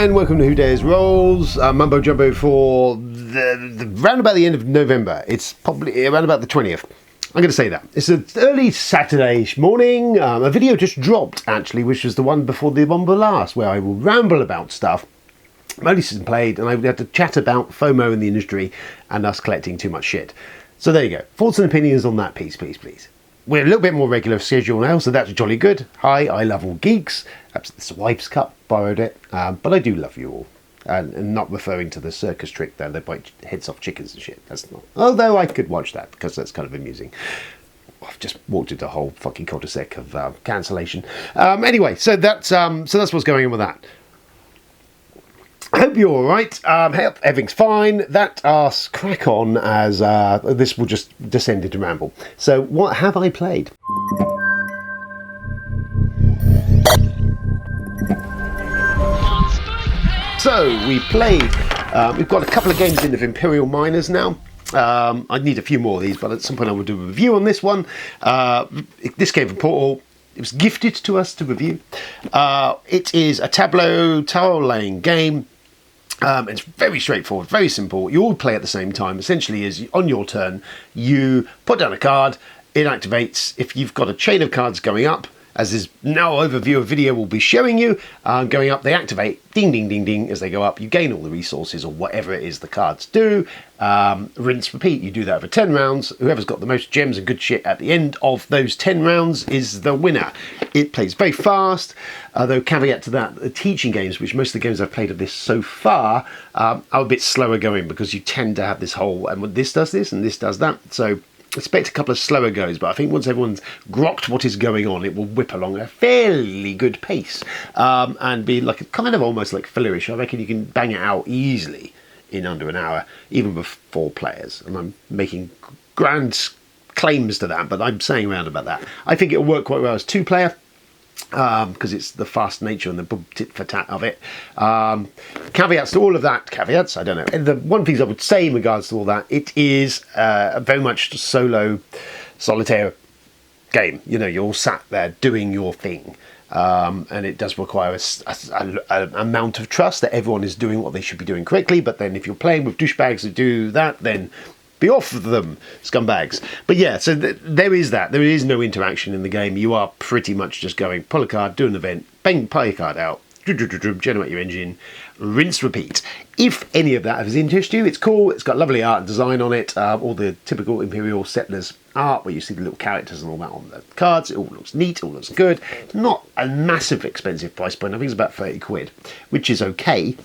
and welcome to Who Dares Rolls, Mumbo Jumbo for the round about the end of November. It's probably around about the 20th. I'm going to say that. It's an early Saturday morning. A video just dropped, actually, which was the one before the one last, where I will ramble about stuff. Only since played, and I had to chat about FOMO in the industry and us collecting too much shit. So there you go. Thoughts and opinions on that piece, please. We're a little bit more regular schedule now, so that's jolly good. Hi, I love all geeks. That's the Swipes Cup, borrowed it. But I do love you all. And not referring to the circus trick there, they bite heads off chickens and shit. That's not. Although I could watch that, because that's kind of amusing. I've just walked into a whole fucking cul-de-sac of cancellation. Anyway, so that's what's going on with that. I hope you're all right. Hope everything's fine. That us crack on as this will just descend into ramble. So, what have I played? So we played. We've got a couple of games in of Imperial Miners now. I need a few more of these, but at some point I will do a review on this one. This came from Portal. It was gifted to us to review. It is a tableau tile laying game. It's very straightforward, very simple. You all play at the same time. Essentially, is on your turn, you put down a card, it activates. If you've got a chain of cards going up, as this now overview of video will be showing you, going up, they activate, ding, ding, ding, ding, as they go up. You gain all the resources or whatever it is the cards do. Rinse, repeat. You do that for 10 rounds. Whoever's got the most gems and good shit at the end of those 10 rounds is the winner. It plays very fast, though caveat to that, the teaching games, which most of the games I've played of this so far, are a bit slower going because you tend to have this whole, and this does this and this does that. So expect a couple of slower goes, but I think once everyone's grokked what is going on, it will whip along a fairly good pace and be like a kind of almost like fillerish. I reckon you can bang it out easily in under an hour, even with 4 players. And I'm making grand claims to that, but I'm saying around about that. I think it'll work quite well as 2-player. Because it's the fast nature and the tit for tat of it. Caveats to all of that. Caveats, I don't know. And the one thing I would say in regards to all that, it is very much a solo, solitaire game. You know, you're all sat there doing your thing. And it does require an amount of trust that everyone is doing what they should be doing correctly. But then if you're playing with douchebags who do that, then be off of them, scumbags. But yeah, so there is that. There is no interaction in the game. You are pretty much just going, pull a card, do an event, bang, play a card out, generate your engine, rinse, repeat. If any of that has interested you, it's cool. It's got lovely art and design on it. All the typical Imperial Settlers art, where you see the little characters and all that on the cards. It all looks neat, all looks good. Not a massive expensive price point. I think it's about 30 quid, which is okay.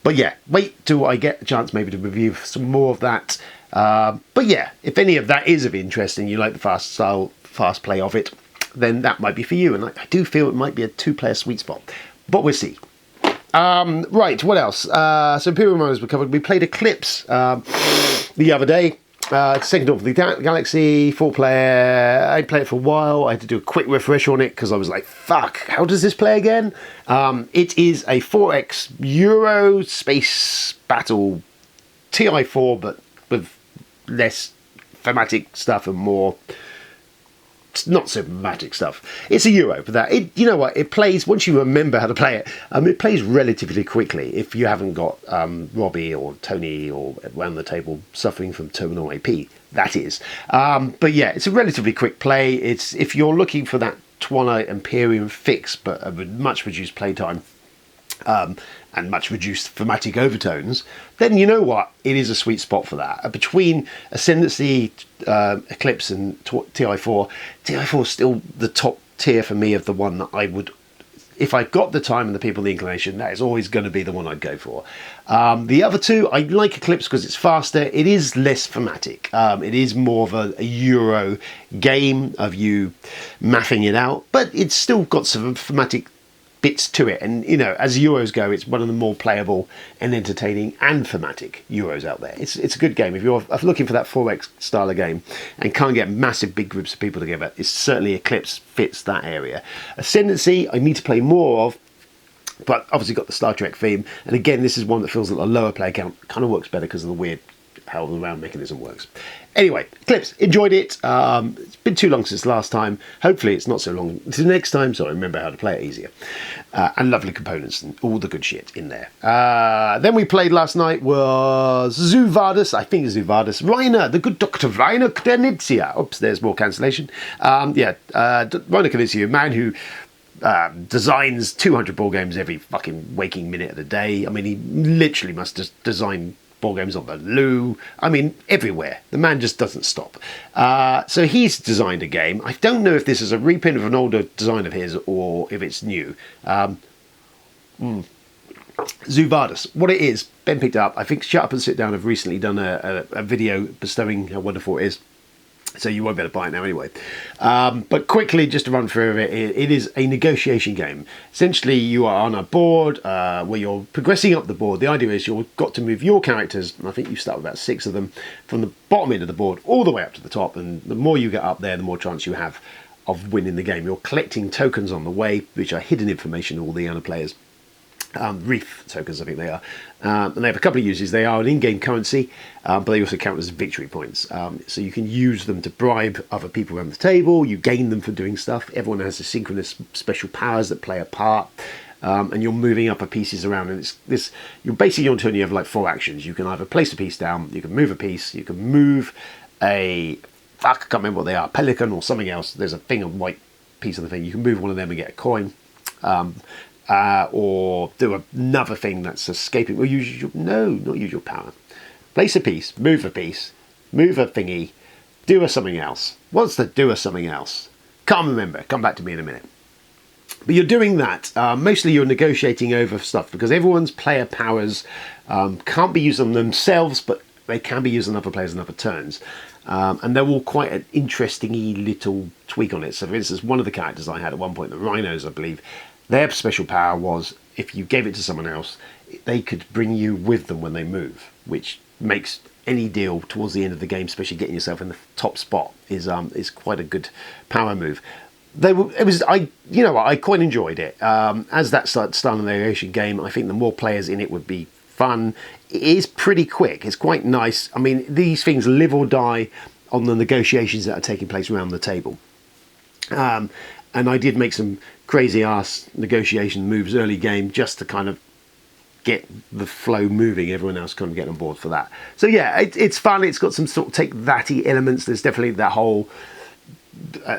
But yeah, wait till I get a chance maybe to review some more of that. But yeah, if any of that is of interest and you like the fast play of it, then that might be for you. And I do feel it might be a 2-player sweet spot, but we'll see. Right, what else? So Imperial Miners were covered. We played Eclipse the other day. Second off the Galaxy, 4-player. I played it for a while. I had to do a quick refresh on it because I was like, fuck, how does this play again? It is a 4X Euro space battle TI4, but with less thematic stuff and more not so thematic stuff. It's a Euro for that. You know what? It plays, once you remember how to play it, it plays relatively quickly if you haven't got Robbie or Tony or around the table suffering from terminal AP. That is. But yeah, it's a relatively quick play. It's if you're looking for that Twilight Imperium fix, but a much reduced playtime, and much reduced thematic overtones, then you know what? It is a sweet spot for that. Between Ascendancy, Eclipse and TI4, TI4 is still the top tier for me of the one that I would, if I got the time and the people, the inclination, that is always going to be the one I'd go for. The other two, I like Eclipse because it's faster. It is less thematic. It is more of a Euro game of you mathing it out, but it's still got some thematic bits to it, and you know, as Euros go, it's one of the more playable and entertaining and thematic Euros out there. It's a good game if you're looking for that 4X style of game and can't get massive big groups of people together. It's certainly Eclipse fits that area. Ascendancy, I need to play more of, but obviously got the Star Trek theme, and again, this is one that feels like a lower player count. Kind of works better because of the weird how the round mechanism works. Anyway, Eclipse, enjoyed it. It's been too long since last time. Hopefully it's not so long until next time, so I remember how to play it easier. And lovely components and all the good shit in there. Then we played last night was Zoovardis, I think it's Zoovardis. Rainer, the good Dr. Rainer Knizia. Oops, there's more cancellation. Rainer Knizia, a man who designs 200 board games every fucking waking minute of the day. I mean, he literally must just design board games on the loo. I mean, everywhere. The man just doesn't stop. So he's designed a game. I don't know if this is a reprint of an older design of his or if it's new. Zoovardis. What it is, Ben picked up. I think Shut Up and Sit Down have recently done a video bestowing how wonderful it is. So you won't be able to buy it now anyway. But quickly, just to run through it, it is a negotiation game. Essentially, you are on a board where you're progressing up the board. The idea is you've got to move your characters, and I think you start with about 6 of them, from the bottom end of the board all the way up to the top. And the more you get up there, the more chance you have of winning the game. You're collecting tokens on the way, which are hidden information to all the other players. Reef tokens, I think they are. And they have a couple of uses. They are an in-game currency, but they also count as victory points. So you can use them to bribe other people around the table. You gain them for doing stuff. Everyone has asynchronous special powers that play a part. And you're moving upper pieces around. And you're basically on turn, you have like 4 actions. You can either place a piece down, you can move a piece, you can move I can't remember what they are, pelican or something else. There's a thing, a white piece of the thing. You can move one of them and get a coin. Or do another thing that's escaping. Or use not use your power. Place a piece, move a thingy, do something else. What's the do something else? Can't remember. Come back to me in a minute. But you're doing that. Mostly you're negotiating over stuff because everyone's player powers can't be used on themselves, but they can be used on other players on other turns. And they're all quite an interesting little tweak on it. So for instance, one of the characters I had at one point, the rhinos, I believe, their special power was if you gave it to someone else, they could bring you with them when they move, which makes any deal towards the end of the game, especially getting yourself in the top spot, is quite a good power move. I quite enjoyed it. As that style of negotiation game, I think the more players in it would be fun. It is pretty quick. It's quite nice. I mean, these things live or die on the negotiations that are taking place around the table. And I did make some crazy ass negotiation moves early game just to kind of get the flow moving. Everyone else kind of get on board for that. So yeah, it's fun. It's got some sort of take thatty elements. There's definitely that whole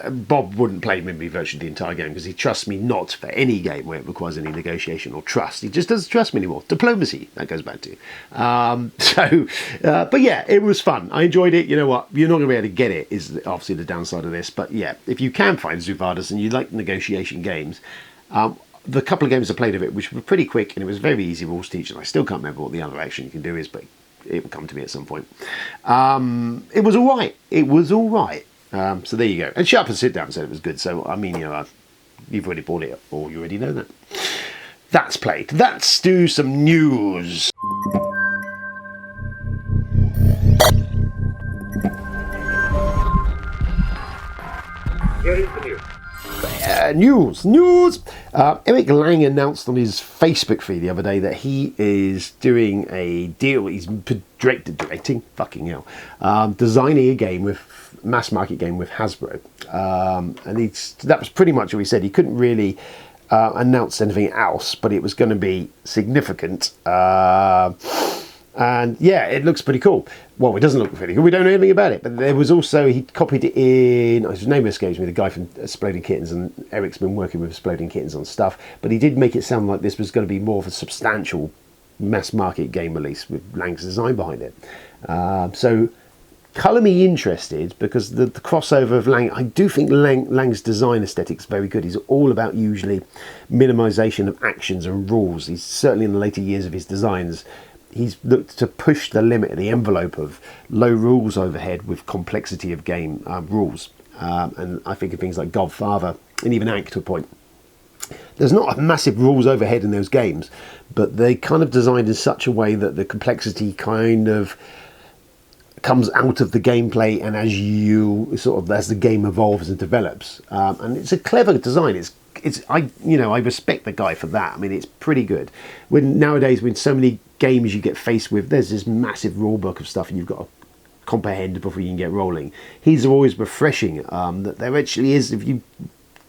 Bob wouldn't play with me virtually the entire game because he trusts me not for any game where it requires any negotiation or trust. He just doesn't trust me anymore. Diplomacy, that goes back to. But yeah, it was fun. I enjoyed it. You know what? You're not going to be able to get it, is obviously the downside of this. But yeah, if you can find Zoovardis and you like negotiation games, the couple of games I played of it, which were pretty quick and it was very easy rules teaching. I still can't remember what the other action you can do is, but it will come to me at some point. It was all right. So there you go. And Shut Up and Sit Down said it was good. So, I mean, you've already bought it or you already know that. That's played. Let's do some news. Here is the news. News! Eric Lang announced on his Facebook feed the other day that he is doing a deal. He's directing, fucking hell, designing a game with mass market game with Hasbro, and that was pretty much what he said. He couldn't really announce anything else, but it was going to be significant. And yeah, it looks pretty cool. Well, it doesn't look pretty cool. We don't know anything about it. But there was also, he copied it in, his name escapes me, the guy from Exploding Kittens, and Eric's been working with Exploding Kittens on stuff. But he did make it sound like this was going to be more of a substantial mass market game release with Lang's design behind it. So colour me interested, because the crossover of Lang, I do think Lang's design aesthetic is very good. He's all about usually minimisation of actions and rules. He's certainly in the later years of his designs, he's looked to push the limit of the envelope of low rules overhead with complexity of game rules. And I think of things like Godfather and even Ankh to a point. There's not a massive rules overhead in those games, but they kind of designed in such a way that the complexity kind of comes out of the gameplay, and as the game evolves and develops, and it's a clever design. I respect the guy for that. I mean, it's pretty good. Nowadays, when so many games you get faced with, there's this massive rule book of stuff and you've got to comprehend before you can get rolling. These are always refreshing, that there actually is, if you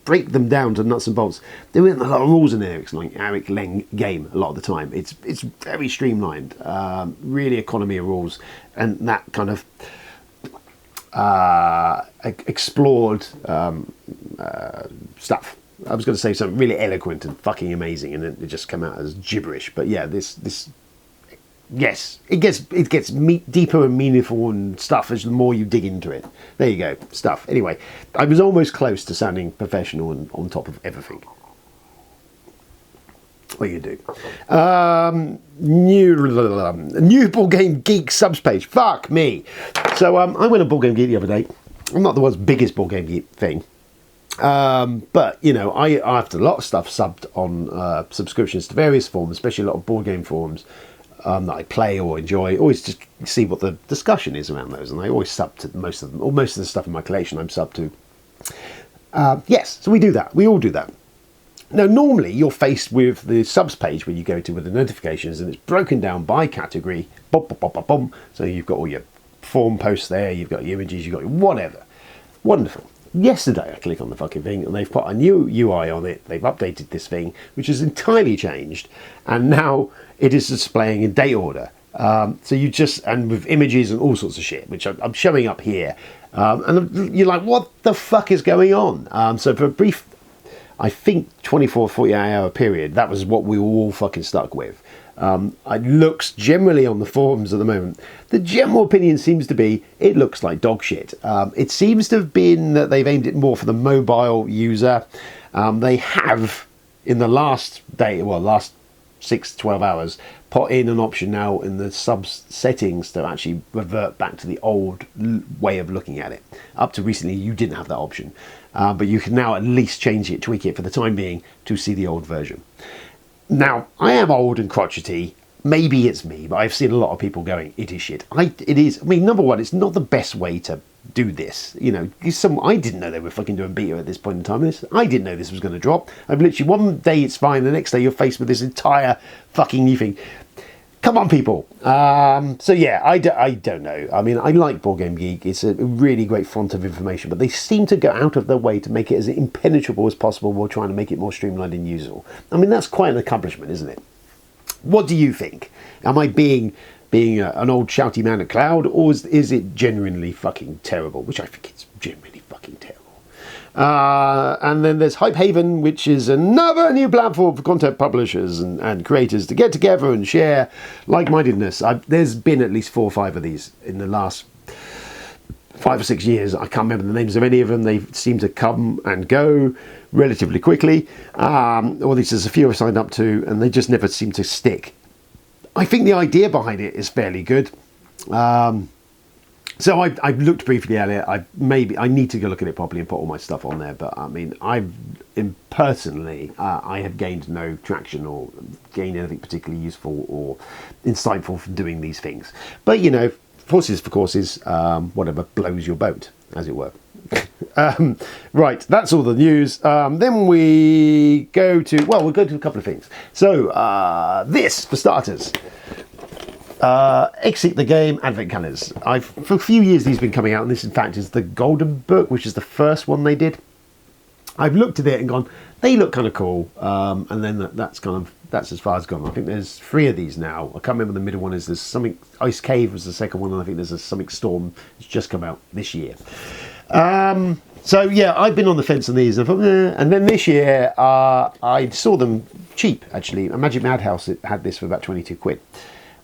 break them down to nuts and bolts, there isn't a lot of rules in there. It's like Eric Leng game a lot of the time. It's very streamlined, really economy of rules, and that kind of explored stuff. I was going to say something really eloquent and fucking amazing, and it just came out as gibberish. But yeah, yes, it gets deeper and meaningful and stuff as the more you dig into it. There you go, stuff. Anyway, I was almost close to sounding professional and on top of everything. What do you do? New Board Game Geek subs page. Fuck me. So I went on Board Game Geek the other day. I'm not the world's biggest Board Game Geek thing. But, you know, I have a lot of stuff subbed on subscriptions to various forums, especially a lot of board game forums that I play or enjoy. Always just see what the discussion is around those, and I always sub to most of them, or most of the stuff in my collection I'm sub to. Yes, so we do that. We all do that. Now, normally you're faced with the subs page where you go to with the notifications, and it's broken down by category. Bom, bom, bom, bom, bom. So you've got all your forum posts there, you've got your images, you've got your whatever. Wonderful. Yesterday I click on the fucking thing and they've put a new UI on it. They've updated this thing, which has entirely changed, and now it is displaying in date order. So you just, and with images and all sorts of shit, which I'm showing up here, and you're like, what the fuck is going on? So for a brief, I think 48 hour period, that was what we were all fucking stuck with. It looks generally on the forums at the moment, the general opinion seems to be it looks like dog shit. It seems to have been that they've aimed it more for the mobile user. They have, in the last 6 to 12 hours, put in an option now in the subs settings to actually revert back to the old way of looking at it. Up to recently, you didn't have that option, but you can now at least change it, tweak it for the time being to see the old version. Now, I am old and crotchety. Maybe it's me, but I've seen a lot of people going, it is shit. It is. I mean, number one, it's not the best way to do this. You know, I didn't know they were fucking doing beta at this point in time. I didn't know this was going to drop. I've literally, one day it's fine, the next day you're faced with this entire fucking new thing. Come on, people. So yeah, I don't know. I mean, I like Board Game Geek. It's a really great font of information, but they seem to go out of their way to make it as impenetrable as possible while trying to make it more streamlined and usable. I mean, that's quite an accomplishment, isn't it? What do you think? Am I being an old shouty man at cloud, or is it genuinely fucking terrible? Which I think it's genuinely fucking terrible. And then there's Hype Haven, which is another new platform for content publishers and creators to get together and share like-mindedness. There's been at least 4 or 5 of these in the last 5 or 6 years. I can't remember the names of any of them. They seem to come and go relatively quickly. Or at least there's a few I've signed up to, and they just never seem to stick. I think the idea behind it is fairly good. So I've looked briefly at it. I need to go look at it properly and put all my stuff on there. But I mean, I have gained no traction or gained anything particularly useful or insightful from doing these things. But you know, forces for courses, whatever blows your boat, as it were. Right, that's all the news. Then we go to, we'll go to a couple of things. So this, for starters. Exit the Game advent calendars. For a few years these have been coming out, and this in fact is the Golden Book, which is the first one they did. I've looked at it and gone, they look kind of cool, and then that's as far as gone. I think there's 3 of these now. I can't remember the middle one. There's something, Ice Cave was the second one, and I think there's a something Storm. It's just come out this year. So yeah, I've been on the fence on these, and I thought, and then this year I saw them cheap actually. Magic Madhouse had this for about 22 quid,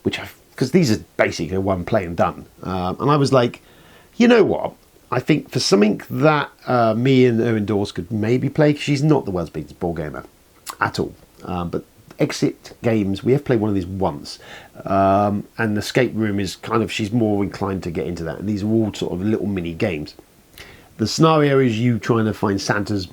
which because these are basically one play and done. And I was like, you know what? I think for something that me and Erin Dawes could maybe play, because she's not the world's biggest ball gamer at all. But Exit Games, we have played one of these once. And the Escape Room is kind of, she's more inclined to get into that. And these are all sort of little mini games. The scenario is you trying to find Santa's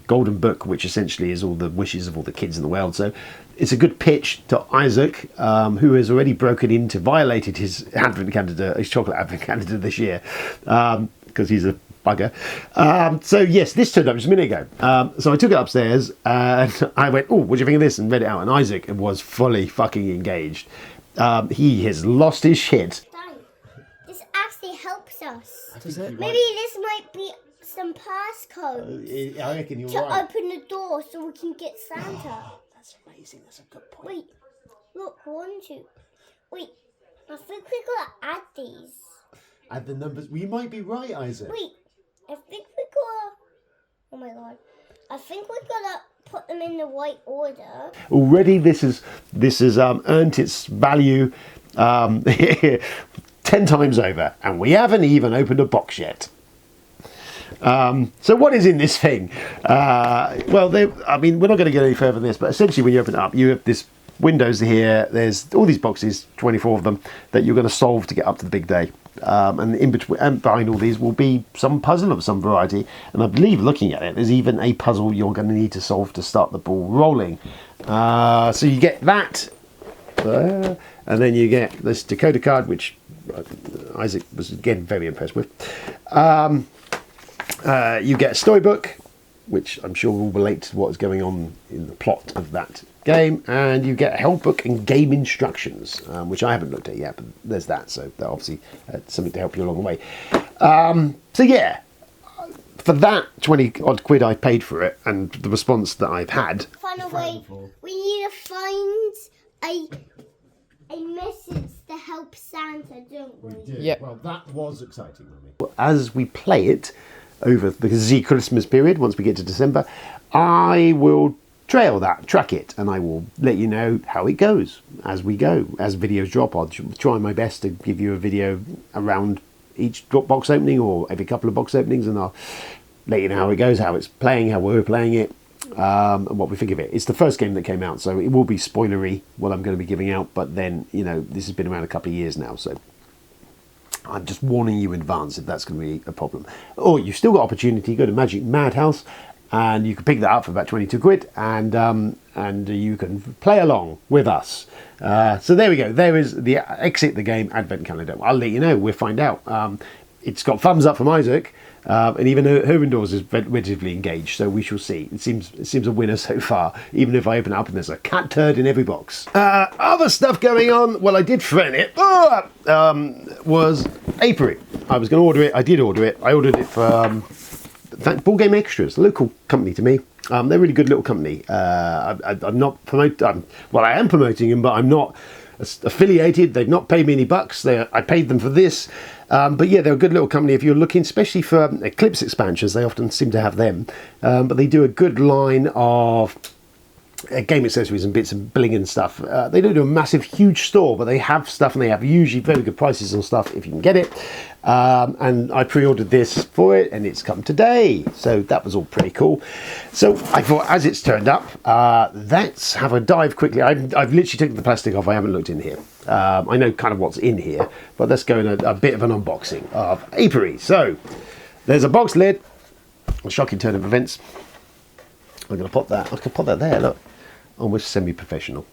Golden Book, which essentially is all the wishes of all the kids in the world. So it's a good pitch to Isaac, who has already violated his chocolate advent calendar this year, because he's a bugger. So yes, this turned up just a minute ago. So I took it upstairs and I went, oh, what do you think of this? And read it out. And Isaac was fully fucking engaged. He has lost his shit. This actually helps us. Maybe this might be some passcodes I reckon you're to right. open the door so we can get Santa. That's amazing. That's a good point. Wait, look, 1, 2. Wait, I think we gotta add these. Add the numbers. We might be right, Isaac. Wait, I think we gotta. Oh my god. I think we gotta put them in the right order. Already, this has earned its value 10 times over, and we haven't even opened a box yet. So what is in this thing? Well, I mean, we're not going to get any further than this, but essentially when you open it up, you have this windows here. There's all these boxes, 24 of them, that you're going to solve to get up to the big day. And in between and behind all these will be some puzzle of some variety. And I believe, looking at it, there's even a puzzle you're going to need to solve to start the ball rolling. So you get that, and then you get this decoder card, which Isaac was again very impressed with. You get a storybook, which I'm sure will relate to what's going on in the plot of that game, and you get a help book and game instructions, which I haven't looked at yet, but there's that, so that obviously something to help you along the way. So yeah, for that 20 odd quid I paid for it, and the response that I've had. Finally, we need to find a message to help Santa, don't we? Yep. Well, that was exciting, Mummy. As we play it over, because it's the Christmas period, once we get to December, I will track it, and I will let you know how it goes as we go. As videos drop, I'll try my best to give you a video around each box opening, or every couple of box openings, and I'll let you know how it goes, how it's playing, how we're playing it, and what we think of it. It's the first game that came out, so it will be spoilery what I'm going to be giving out, but then, you know, this has been around a couple of years now, so I'm just warning you in advance if that's going to be a problem. Or you've still got opportunity, go to Magic Madhouse, and you can pick that up for about 22 quid, and you can play along with us. So there we go. There is the Exit the Game Advent Calendar. I'll let you know. We'll find out. It's got thumbs up from Isaac, and even her indoors is relatively engaged. So we shall see. It seems a winner so far. Even if I open it up and there's a cat turd in every box. Other stuff going on. Well, I did threaten it. Was Apriary. I was going to order it. I did order it. I ordered it for. Ball Game Extras, a local company to me. They're a really good little company. I'm not promoting. Well, I am promoting them, but I'm not affiliated. They've not paid me any bucks. I paid them for this. But yeah, they're a good little company if you're looking, especially for Eclipse expansions. They often seem to have them. But they do a good line of game accessories and bits and bling and stuff. They don't do a massive, huge store, but they have stuff, and they have usually very good prices on stuff if you can get it. And I pre-ordered this for it, and it's come today, so that was all pretty cool. So I thought, as it's turned up, let's have a dive quickly. I've literally taken the plastic off. I haven't looked in here. I know kind of what's in here, but let's go in a bit of an unboxing of Apriary. So there's a box lid. A shocking turn of events. I'm going to pop that. I can pop that there. Look, almost semi-professional.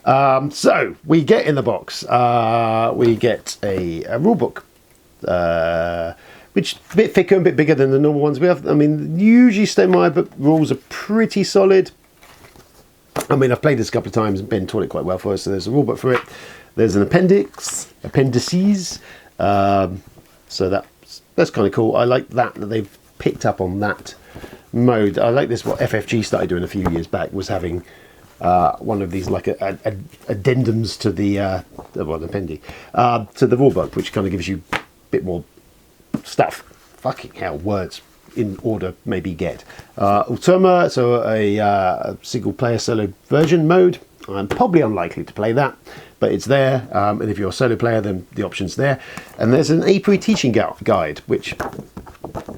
So we get in the box. We get a rule book, which is a bit thicker and a bit bigger than the normal ones we have. I mean, usually Stonemaier book rules are pretty solid. I mean, I've played this a couple of times, and Ben taught it quite well for us. So there's a rule book for it. There's an appendices. So that's kind of cool. I like that they've picked up on that mode. I like this. What FFG started doing a few years back was having one of these like addendums to the appendy to the rulebook, which kind of gives you a bit more stuff. Fucking hell, words in order maybe get Ultima, so a single player solo version mode. I'm probably unlikely to play that, but it's there, and if you're a solo player, then the option's there. And there's an Apriary teaching guide, which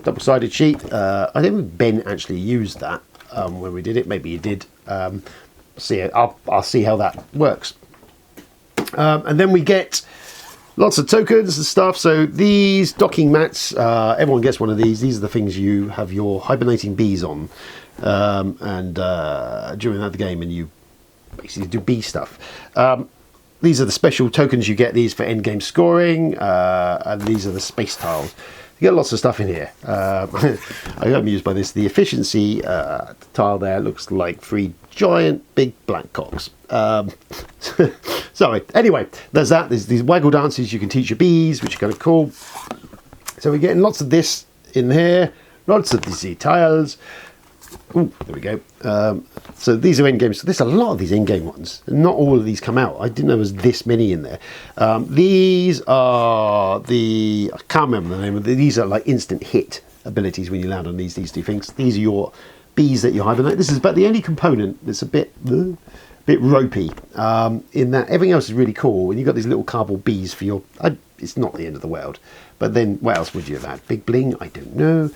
double-sided sheet. I don't think Ben actually used that when we did it. Maybe he did. I'll see how that works. And then we get lots of tokens and stuff. So these docking mats, everyone gets one of these. These are the things you have your hibernating bees on, and during that game, and you basically do bee stuff. These are the special tokens you get. These for end game scoring, and these are the space tiles. You get lots of stuff in here. I got amused by this. The efficiency tile there looks like 3 giant big black cocks. Sorry. Anyway, there's that. There's these waggle dances you can teach your bees, which are kind of cool. So we're getting lots of this in here. Lots of these tiles. Ooh, there we go. So these are in-game. So there's a lot of these in-game ones. Not all of these come out. I didn't know there was this many in there. These are the... I can't remember the name of them. These are like instant hit abilities when you land on these two things. These are your bees that you hibernate. This is about the only component that's a bit ropey in that everything else is really cool. And you've got these little cardboard bees for your... it's not the end of the world. But then what else would you have had? Big bling? I don't know.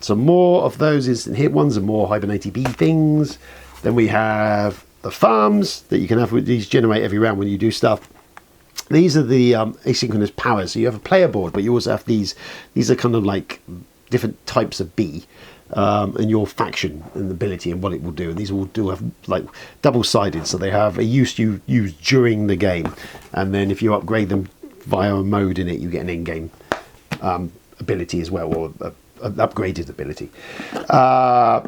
Some more of those instant hit ones and more hibernating bee things. Then we have the farms that you can have. These generate every round when you do stuff. These are the asynchronous powers. So you have a player board, but you also have these. These are kind of like different types of bee and your faction and ability and what it will do. And these all do have like double-sided, so they have a use you use during the game, and then if you upgrade them via a mode in it, you get an in-game ability as well, or an upgraded ability.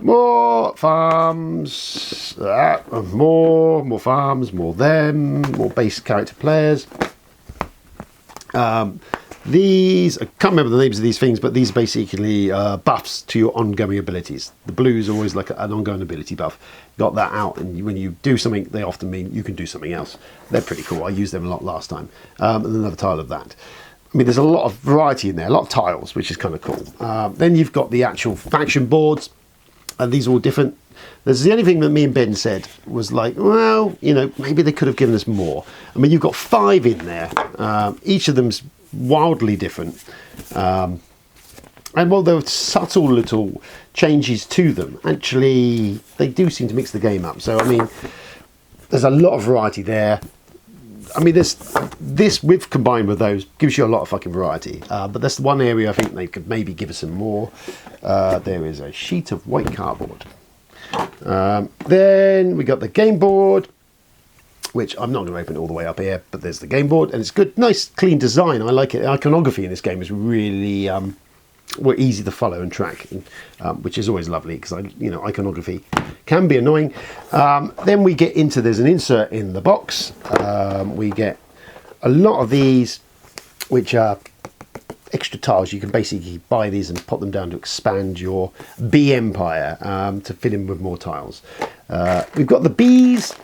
More farms, more farms, more them, more base character players. These, I can't remember the names of these things, but these are basically buffs to your ongoing abilities. The blues are always like an ongoing ability buff. Got that out, and when you do something, they often mean you can do something else. They're pretty cool. I used them a lot last time. And another tile of that. I mean, there's a lot of variety in there, a lot of tiles, which is kind of cool. Then you've got the actual faction boards, and these are all different. There's the only thing that me and Ben said was like, well, you know, maybe they could have given us more. I mean, you've got 5 in there. Each of them's wildly different. And while there are subtle little changes to them, actually, they do seem to mix the game up. So, I mean, there's a lot of variety there. I mean, this with combined with those gives you a lot of fucking variety. But that's the one area I think they could maybe give us some more. There is a sheet of white cardboard. Then we got the game board, which I'm not going to open all the way up here, but there's the game board, and it's good, nice, clean design. I like it. Iconography in this game is really easy to follow and track, which is always lovely because iconography can be annoying. Then we get into there's an insert in the box. We get a lot of these, which are extra tiles. You can basically buy these and pop them down to expand your bee empire to fill in with more tiles. We've got the bees.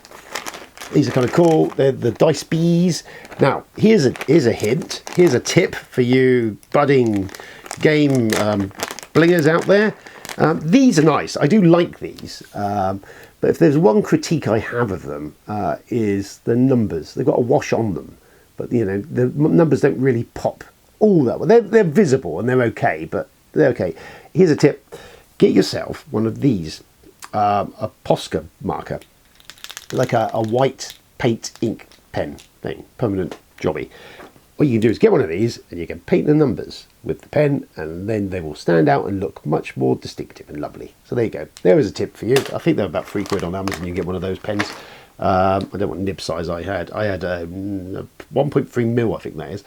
These are kind of cool. They're the dice bees. Now, here's a hint. Here's a tip for you budding game blingers out there. These are nice. I do like these. But if there's one critique I have of them is the numbers. They've got a wash on them. But, you know, the numbers don't really pop all that well. They're visible and they're okay, but they're okay. Here's a tip. Get yourself one of these, a Posca marker. Like a white paint ink pen thing, permanent jobby. What you can do is get one of these and you can paint the numbers with the pen, and then they will stand out and look much more distinctive and lovely. So there you go. There is a tip for you. I think they're about £3 on Amazon. You can get one of those pens. I don't know what nib size I had. I had a 1.3 mil, I think that is.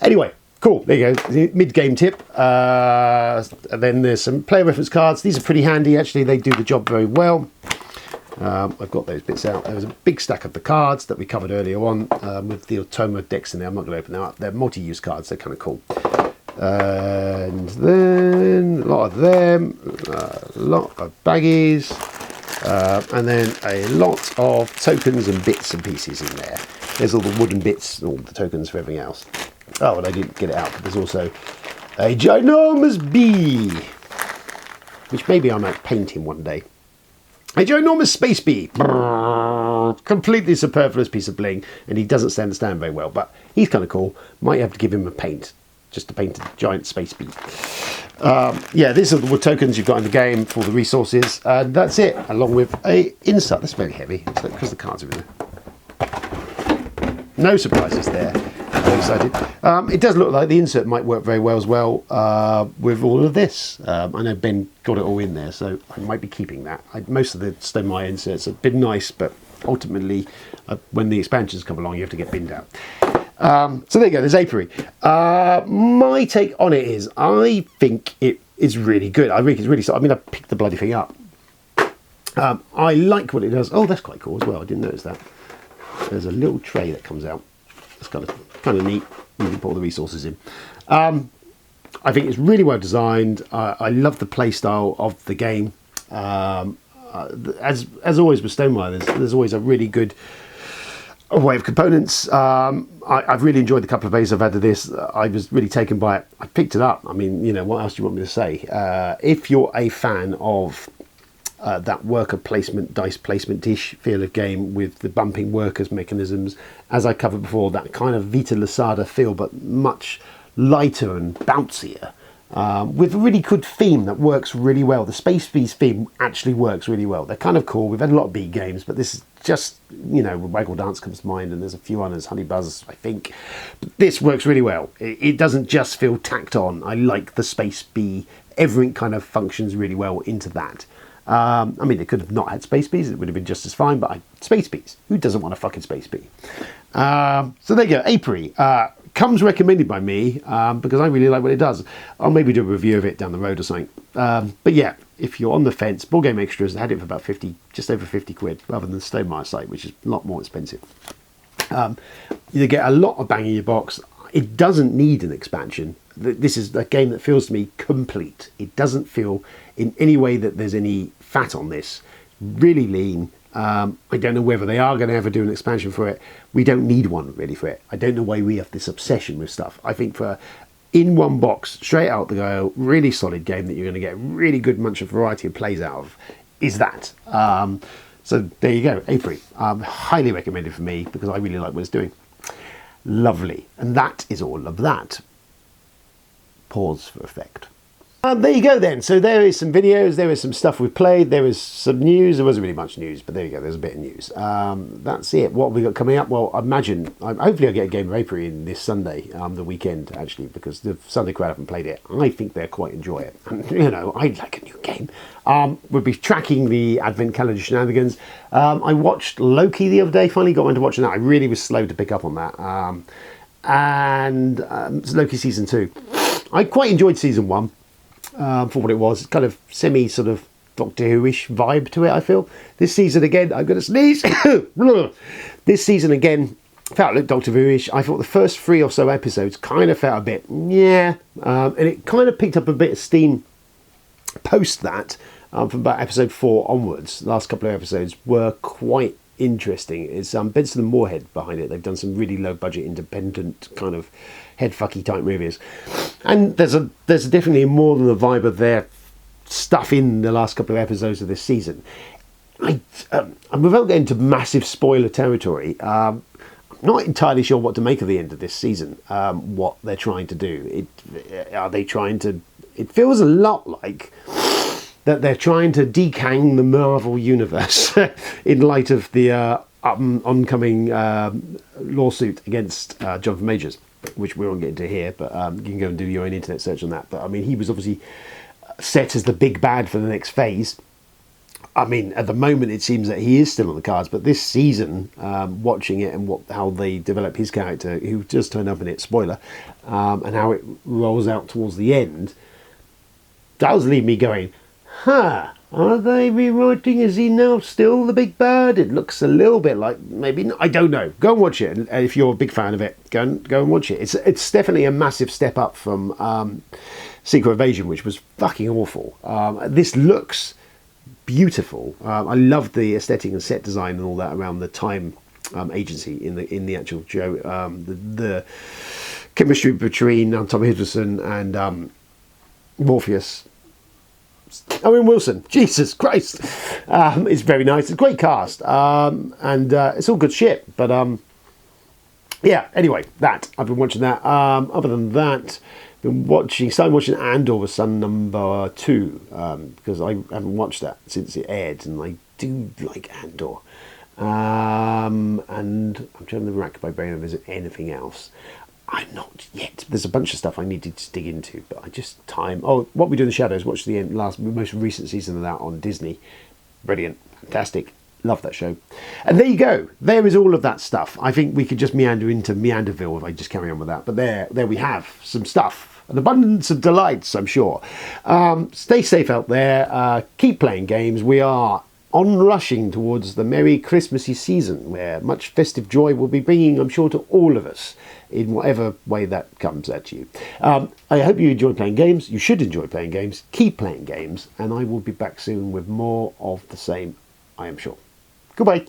Anyway, cool. There you go. Mid-game tip. And then there's some player reference cards. These are pretty handy. Actually, they do the job very well. I've got those bits out. There was a big stack of the cards that we covered earlier on with the Automa decks in there. I'm not going to open them up. They're multi-use cards. They're kind of cool. And then a lot of them, a lot of baggies, and then a lot of tokens and bits and pieces in there. There's all the wooden bits, all the tokens for everything else. Oh, and I didn't get it out, but there's also a ginormous bee, which maybe I might paint him one day. A ginormous space bee. Completely superfluous piece of bling, and he doesn't stand very well, but he's kind of cool. Might have to give him a paint, just to paint a giant space bee. Yeah, these are the wood tokens you've got in the game for the resources, and that's it, along with a insert. That's very heavy, because the cards are in there. No surprises there. I'm excited. It does look like the insert might work very well as well with all of this. I know Ben got it all in there, so I might be keeping that. Most of the Stone Maya inserts have been nice, but ultimately, when the expansions come along, you have to get binned out. So there you go, there's Apriary. My take on it is, I think it is really good. I think it's really, I mean, I picked the bloody thing up. I like what it does. Oh, that's quite cool as well. I didn't notice that. There's a little tray that comes out. It's kind of neat. You can put all the resources in. I think it's really well designed. I love the play style of the game. As always with Stonemaier, there's always a really good way of components. I've really enjoyed the couple of days I've had of this. I was really taken by it. I picked it up. I mean, you know, what else do you want me to say? If you're a fan of that worker placement, dice placement dish feel of game with the bumping workers mechanisms, as I covered before, that kind of Vita Lasada feel, but much lighter and bouncier, with a really good theme that works really well. The Space Bees theme actually works really well. They're kind of cool. We've had a lot of bee games, but this is just, you know, Waggle Dance comes to mind, and there's a few others, Honey Buzz, I think. But this works really well. It doesn't just feel tacked on. I like the Space Bee. Everything kind of functions really well into that. I mean, it could have not had Space Bees. It would have been just as fine, but Space Bees. Who doesn't want a fucking Space Bee? So there you go, Apriary. Comes recommended by me because I really like what it does. I'll maybe do a review of it down the road or something. But yeah, if you're on the fence, Board Game Extras, they had it for about 50, just over 50 quid, rather than the Stonemaier site, which is a lot more expensive. You get a lot of bang in your box. It doesn't need an expansion. This is a game that feels to me complete. It doesn't feel in any way that there's any fat on this. Really lean. I don't know whether they are going to ever do an expansion for it. We don't need one really for it. I don't know why we have this obsession with stuff. I think for in one box, straight out the go, really solid game that you're going to get really good bunch of variety of plays out of is that. So there you go, Apriary. Highly recommended for me because I really like what it's doing. Lovely. And that is all of that. Pause for effect. There you go then. So there is some videos, there is some stuff we've played, there is some news. There wasn't really much news, but there you go, there's a bit of news. That's it. What have we got coming up? Well, I imagine, hopefully I'll get a game of Apriary in this Sunday, the weekend actually, because the Sunday crowd haven't played it. I think they'll quite enjoy it. And, you know, I like a new game. We'll be tracking the Advent calendar shenanigans. I watched Loki the other day, finally got into watching that. I really was slow to pick up on that. It's Loki season 2. I quite enjoyed season 1. For what it was, kind of semi sort of Doctor Who-ish vibe to it, I feel. This season again, I'm going to sneeze. This season again felt like Doctor Who-ish. I thought the first 3 or so episodes kind of felt a bit, yeah, and it kind of picked up a bit of steam post that, from about episode 4 onwards. The last couple of episodes were quite interesting. It's Benson and Moorhead behind it. They've done some really low budget independent kind of head fucky type movies, and there's definitely more than the vibe of their stuff in the last couple of episodes of this season. Without getting into massive spoiler territory, I'm not entirely sure what to make of the end of this season. What they're trying to do, it feels a lot like that they're trying to decang the Marvel universe in light of the oncoming lawsuit against Jonathan Majors, which we won't get into here, but you can go and do your own internet search on that. But I mean, he was obviously set as the big bad for the next phase. I mean, at the moment, it seems that he is still on the cards, but this season, watching it and how they develop his character, who just turned up in it, spoiler, and how it rolls out towards the end, does leave me going, are they rewriting? Is he now still the big bad? It looks a little bit like, maybe, I don't know. Go and watch it. And if you're a big fan of it, go and watch it. It's definitely a massive step up from Secret Invasion, which was fucking awful. This looks beautiful. I love the aesthetic and set design and all that around the time agency in the actual show. The chemistry between Tom Hiddleston and Morpheus. Owen Wilson, Jesus Christ, it's very nice. It's a great cast, and it's all good shit. But yeah. Anyway, I've been watching that. Other than that, started watching Andor with Son number 2 because I haven't watched that since it aired, and I do like Andor. And I'm trying to rack my brain if there's anything else. I'm not yet. There's a bunch of stuff I needed to dig into, but I just time. Oh, What We Do in the Shadows. Watched the most recent season of that on Disney. Brilliant, fantastic, Love that show. And there you go. There is all of that stuff. I think we could just meander into Meanderville if I just carry on with that. But there we have some stuff. An abundance of delights, I'm sure. Stay safe out there. Keep playing games. We are rushing towards the merry Christmassy season where much festive joy will be bringing, I'm sure, to all of us in whatever way that comes at you. I hope you enjoy playing games. You should enjoy playing games. Keep playing games. And I will be back soon with more of the same, I am sure. Goodbye.